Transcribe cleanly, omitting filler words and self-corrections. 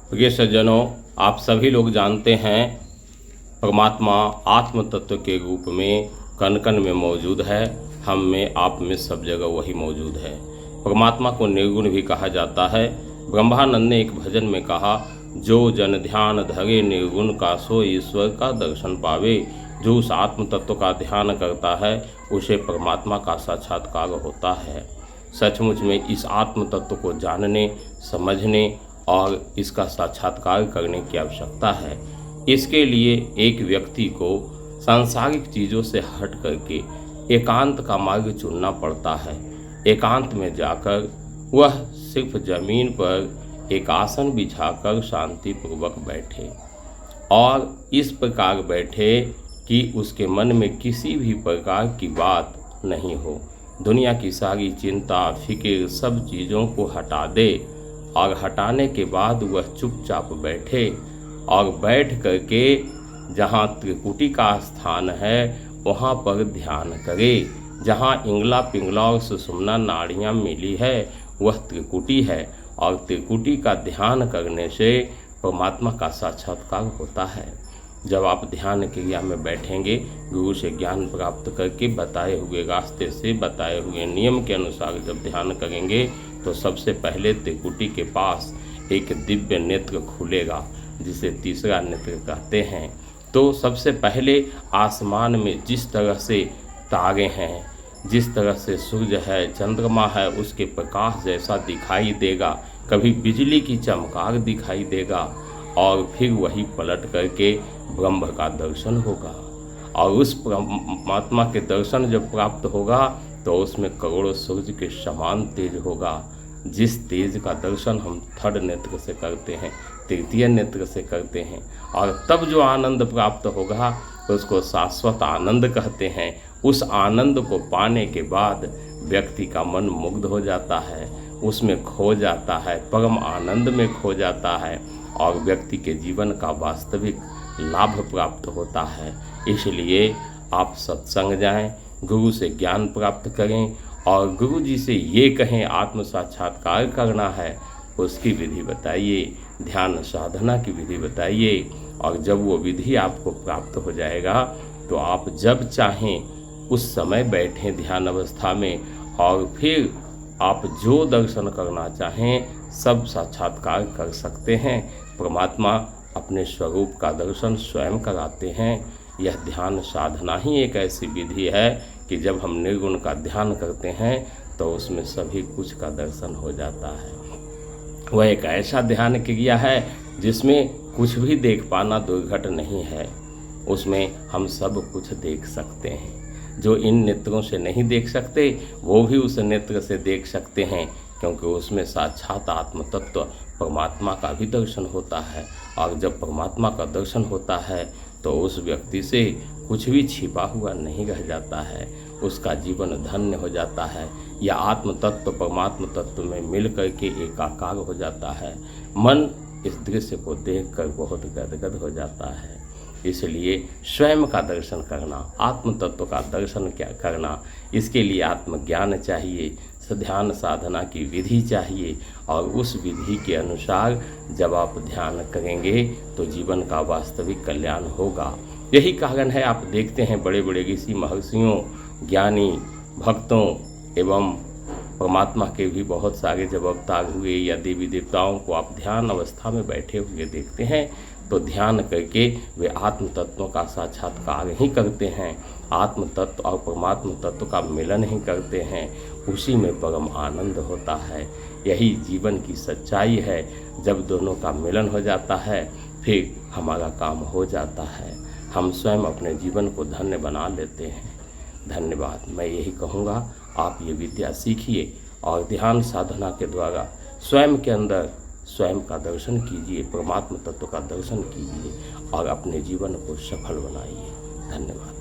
प्रिय सज्जनों, आप सभी लोग जानते हैं परमात्मा आत्म तत्व के रूप में कण कण में मौजूद है। हम में, आप में, सब जगह वही मौजूद है। परमात्मा को निर्गुण भी कहा जाता है। ब्रह्मानंद ने एक भजन में कहा, जो जन ध्यान धरे निर्गुण का सो ईश्वर का दर्शन पावे। जो उस आत्म तत्व का ध्यान करता है उसे परमात्मा का साक्षात्कार होता है। सचमुच में इस आत्म तत्व को जानने, समझने और इसका साक्षात्कार करने की आवश्यकता है। इसके लिए एक व्यक्ति को सांसारिक चीज़ों से हट करके एकांत का मार्ग चुनना पड़ता है। एकांत में जाकर वह सिर्फ जमीन पर एक आसन बिछाकर शांतिपूर्वक बैठे और इस प्रकार बैठे कि उसके मन में किसी भी प्रकार की बात नहीं हो। दुनिया की सारी चिंता, फिक्र, सब चीज़ों को हटा दे और हटाने के बाद वह चुपचाप बैठे और बैठ करके जहाँ त्रिकुटी का स्थान है वहाँ पर ध्यान करे। जहाँ इंगला पिंगला और सुषुम्ना नाड़ियाँ मिली है वह त्रिकुटी है और त्रिकुटी का ध्यान करने से परमात्मा का साक्षात्कार होता है। जब आप ध्यान क्रिया में बैठेंगे, गुरु से ज्ञान प्राप्त करके बताए हुए रास्ते से, बताए हुए नियम के अनुसार जब ध्यान करेंगे तो सबसे पहले त्रिकुटी के पास एक दिव्य नेत्र खुलेगा जिसे तीसरा नेत्र कहते हैं। तो सबसे पहले आसमान में जिस तरह से तारे हैं, जिस तरह से सूर्य है, चंद्रमा है, उसके प्रकाश जैसा दिखाई देगा, कभी बिजली की चमकार दिखाई देगा और फिर वही पलट करके ब्रह्म का दर्शन होगा। और उस परमात्मा के दर्शन जब प्राप्त होगा तो उसमें करोड़ों सूर्य के समान तेज होगा। जिस तेज का दर्शन हम थर्ड नेत्र से करते हैं, तृतीय नेत्र से करते हैं, और तब जो आनंद प्राप्त होगा उसको शाश्वत आनंद कहते हैं। उस आनंद को पाने के बाद व्यक्ति का मन मुग्ध हो जाता है, उसमें खो जाता है, परम आनंद में खो जाता है और व्यक्ति के जीवन का वास्तविक लाभ प्राप्त होता है। इसलिए आप सत्संग जाएं, गुरु से ज्ञान प्राप्त करें और गुरु जी से ये कहें आत्म साक्षात्कार करना है, उसकी विधि बताइए, ध्यान साधना की विधि बताइए। और जब वो विधि आपको प्राप्त हो जाएगा तो आप जब चाहें उस समय बैठें ध्यान अवस्था में और फिर आप जो दर्शन करना चाहें सब साक्षात्कार कर सकते हैं। परमात्मा अपने स्वरूप का दर्शन स्वयं कराते हैं। यह ध्यान साधना ही एक ऐसी विधि है कि जब हम निर्गुण का ध्यान करते हैं तो उसमें सभी कुछ का दर्शन हो जाता है। वह एक ऐसा ध्यान क्रिया है जिसमें कुछ भी देख पाना दुर्घट नहीं है। उसमें हम सब कुछ देख सकते हैं। जो इन नेत्रों से नहीं देख सकते वो भी उस नेत्र से देख सकते हैं, क्योंकि उसमें साक्षात आत्म तत्व परमात्मा का भी दर्शन होता है। और जब परमात्मा का दर्शन होता है तो उस व्यक्ति से कुछ भी छिपा हुआ नहीं रह जाता है, उसका जीवन धन्य हो जाता है। यह आत्म तत्व परमात्मा तत्व में मिल करके एकाकार हो जाता है। मन इस दृश्य को देखकर बहुत गदगद हो जाता है। इसलिए स्वयं का दर्शन करना, आत्म तत्व का दर्शन क्या करना, इसके लिए आत्मज्ञान चाहिए, ध्यान साधना की विधि चाहिए और उस विधि के अनुसार जब आप ध्यान करेंगे तो जीवन का वास्तविक कल्याण होगा। यही कारण है आप देखते हैं बड़े बड़े ऋषि महर्षियों, ज्ञानी भक्तों एवं परमात्मा के भी बहुत सारे जब अवतार हुए या देवी देवताओं को आप ध्यान अवस्था में बैठे हुए देखते हैं तो ध्यान करके वे आत्म तत्वों का साक्षात्कार ही करते हैं, आत्म तत्व और परमात्मा तत्व का मिलन ही करते हैं। उसी में परम आनंद होता है। यही जीवन की सच्चाई है। जब दोनों का मिलन हो जाता है फिर हमारा काम हो जाता है, हम स्वयं अपने जीवन को धन्य बना लेते हैं। धन्यवाद। मैं यही कहूँगा, आप ये विद्या सीखिए और ध्यान साधना के द्वारा स्वयं के अंदर स्वयं का दर्शन कीजिए, परमात्मा तत्व का दर्शन कीजिए और अपने जीवन को सफल बनाइए। धन्यवाद।